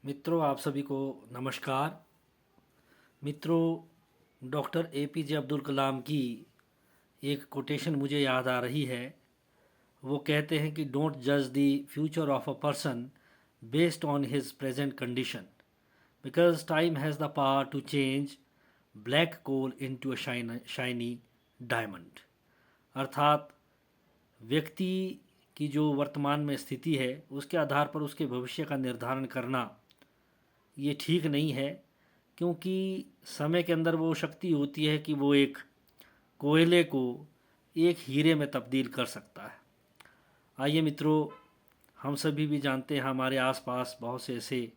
मित्रों, आप सभी को नमस्कार। मित्रों, डॉक्टर एपीजे अब्दुल कलाम की एक कोटेशन मुझे याद आ रही है। वो कहते हैं कि डोंट जज the future of a person based on his present condition, because time has the power to change black coal into a shiny diamond. अर्थात व्यक्ति की जो वर्तमान में स्थिति है उसके आधार पर उसके भविष्य का निर्धारण करना ये ठीक नहीं है, क्योंकि समय के अंदर वो शक्ति होती है कि वो एक कोयले को एक हीरे में तब्दील कर सकता है। आइए मित्रों, हम सभी भी जानते हैं हमारे आसपास बहुत से ऐसे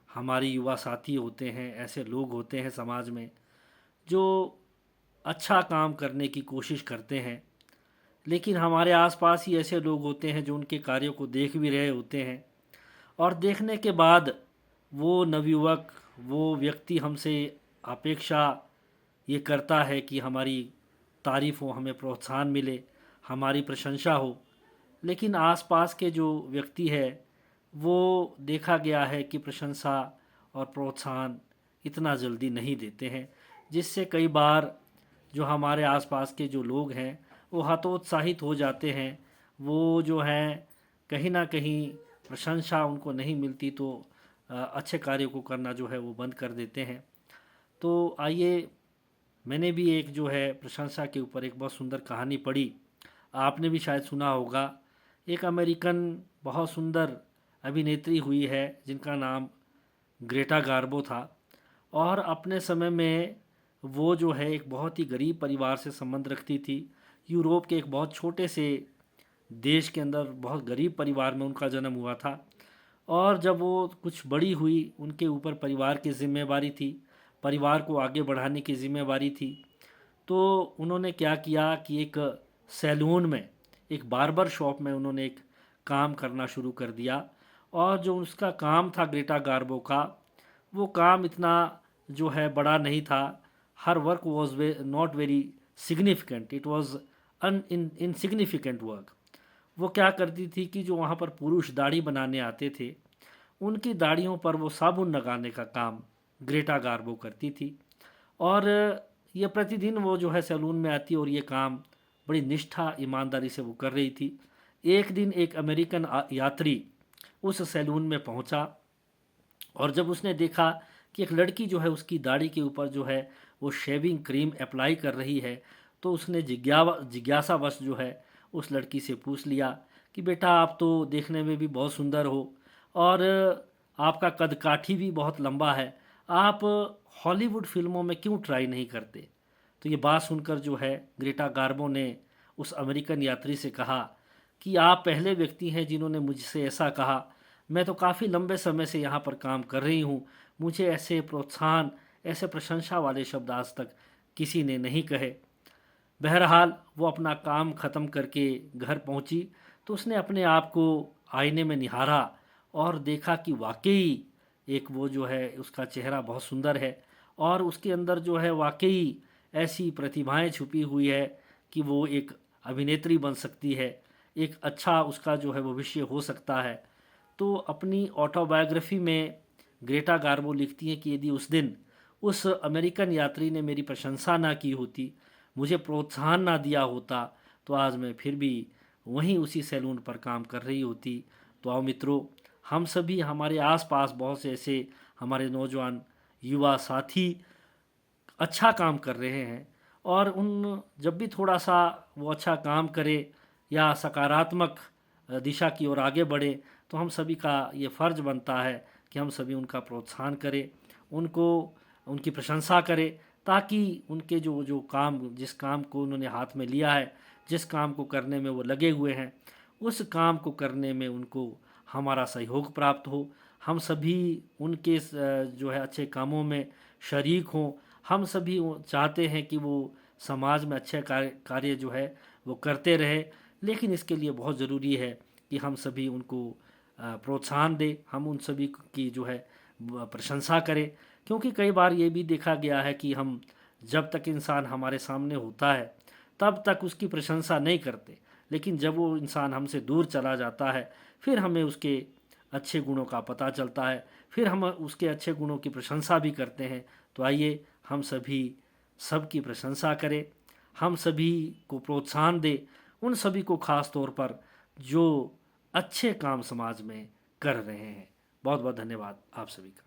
हमारे युवा साथी होते हैं, ऐसे लोग होते हैं समाज में जो अच्छा काम करने की कोशिश करते हैं, लेकिन हमारे आसपास ही ऐसे लोग होते हैं जो उनके कार्यों को देख भी रहे होते हैं और देखने के बाद वो नवयुवक, वो व्यक्ति हमसे अपेक्षा ये करता है कि हमारी तारीफ़ हो, हमें प्रोत्साहन मिले, हमारी प्रशंसा हो। लेकिन आसपास के जो व्यक्ति है वो देखा गया है कि प्रशंसा और प्रोत्साहन इतना जल्दी नहीं देते हैं, जिससे कई बार जो हमारे आसपास के जो लोग हैं वो हतोत्साहित हो जाते हैं। वो जो हैं कहीं ना कहीं प्रशंसा उनको नहीं मिलती तो अच्छे कार्य को करना जो है वो बंद कर देते हैं। तो आइए, मैंने भी एक जो है प्रशंसा के ऊपर एक बहुत सुंदर कहानी पढ़ी, आपने भी शायद सुना होगा। एक अमेरिकन बहुत सुंदर अभिनेत्री हुई है जिनका नाम ग्रेटा गार्बो था, और अपने समय में वो जो है एक बहुत ही गरीब परिवार से संबंध रखती थी। यूरोप के एक बहुत छोटे से देश के अंदर बहुत गरीब परिवार में उनका जन्म हुआ था। और जब वो कुछ बड़ी हुई, उनके ऊपर परिवार की जिम्मेवारी थी, परिवार को आगे बढ़ाने की जिम्मेवारी थी। तो उन्होंने क्या किया कि एक सैलून में, एक बार्बर शॉप में उन्होंने एक काम करना शुरू कर दिया। और जो उसका काम था ग्रेटा गार्बो का, वो काम इतना जो है बड़ा नहीं था। Her work was not very significant, it was an insignificant work. वो क्या करती थी कि जो वहाँ पर पुरुष दाढ़ी बनाने आते थे उनकी दाढ़ियों पर वो साबुन लगाने का काम ग्रेटा गार्बो करती थी। और ये प्रतिदिन वो जो है सैलून में आती और ये काम बड़ी निष्ठा ईमानदारी से वो कर रही थी। एक दिन एक अमेरिकन यात्री उस सैलून में पहुंचा, और जब उसने देखा कि एक लड़की जो है उसकी दाढ़ी के ऊपर जो है वो शेविंग क्रीम अप्लाई कर रही है, तो उसने जिज्ञासावश जो है उस लड़की से पूछ लिया कि बेटा, आप तो देखने में भी बहुत सुंदर हो और आपका कद काठी भी बहुत लंबा है, आप हॉलीवुड फिल्मों में क्यों ट्राई नहीं करते? तो ये बात सुनकर जो है ग्रेटा गार्बो ने उस अमेरिकन यात्री से कहा कि आप पहले व्यक्ति हैं जिन्होंने मुझसे ऐसा कहा। मैं तो काफ़ी लंबे समय से यहाँ पर काम कर रही हूँ, मुझे ऐसे प्रोत्साहन, ऐसे प्रशंसा वाले शब्द आज तक किसी ने नहीं कहे। बहरहाल वो अपना काम ख़त्म करके घर पहुंची तो उसने अपने आप को आईने में निहारा और देखा कि वाकई एक वो जो है उसका चेहरा बहुत सुंदर है, और उसके अंदर जो है वाकई ऐसी प्रतिभाएं छुपी हुई है कि वो एक अभिनेत्री बन सकती है, एक अच्छा उसका जो है भविष्य हो सकता है। तो अपनी ऑटोबायोग्राफी में ग्रेटा गार्बो लिखती हैं कि यदि उस दिन उस अमेरिकन यात्री ने मेरी प्रशंसा ना की होती, मुझे प्रोत्साहन ना दिया होता, तो आज मैं फिर भी वहीं उसी सैलून पर काम कर रही होती। तो आओ मित्रों, हम सभी, हमारे आसपास बहुत से ऐसे हमारे नौजवान युवा साथी अच्छा काम कर रहे हैं, और उन जब भी थोड़ा सा वो अच्छा काम करे या सकारात्मक दिशा की ओर आगे बढ़े, तो हम सभी का ये फ़र्ज़ बनता है कि हम सभी उनका प्रोत्साहन करें, उनको उनकी प्रशंसा करें, ताकि उनके जो जो काम, जिस काम को उन्होंने हाथ में लिया है, जिस काम को करने में वो लगे हुए हैं, उस काम को करने में उनको हमारा सहयोग प्राप्त हो। हम सभी उनके जो है अच्छे कामों में शरीक हों। हम सभी चाहते हैं कि वो समाज में अच्छे कार्य जो है वो करते रहे, लेकिन इसके लिए बहुत ज़रूरी है कि हम सभी उनको प्रोत्साहन दें, हम उन सभी की जो है प्रशंसा करें। क्योंकि कई बार ये भी देखा गया है कि हम, जब तक इंसान हमारे सामने होता है तब तक उसकी प्रशंसा नहीं करते, लेकिन जब वो इंसान हमसे दूर चला जाता है फिर हमें उसके अच्छे गुणों का पता चलता है, फिर हम उसके अच्छे गुणों की प्रशंसा भी करते हैं। तो आइए हम सभी सबकी प्रशंसा करें, हम सभी को प्रोत्साहन दें, उन सभी को खास तौर पर जो अच्छे काम समाज में कर रहे हैं। बहुत बहुत धन्यवाद आप सभी का।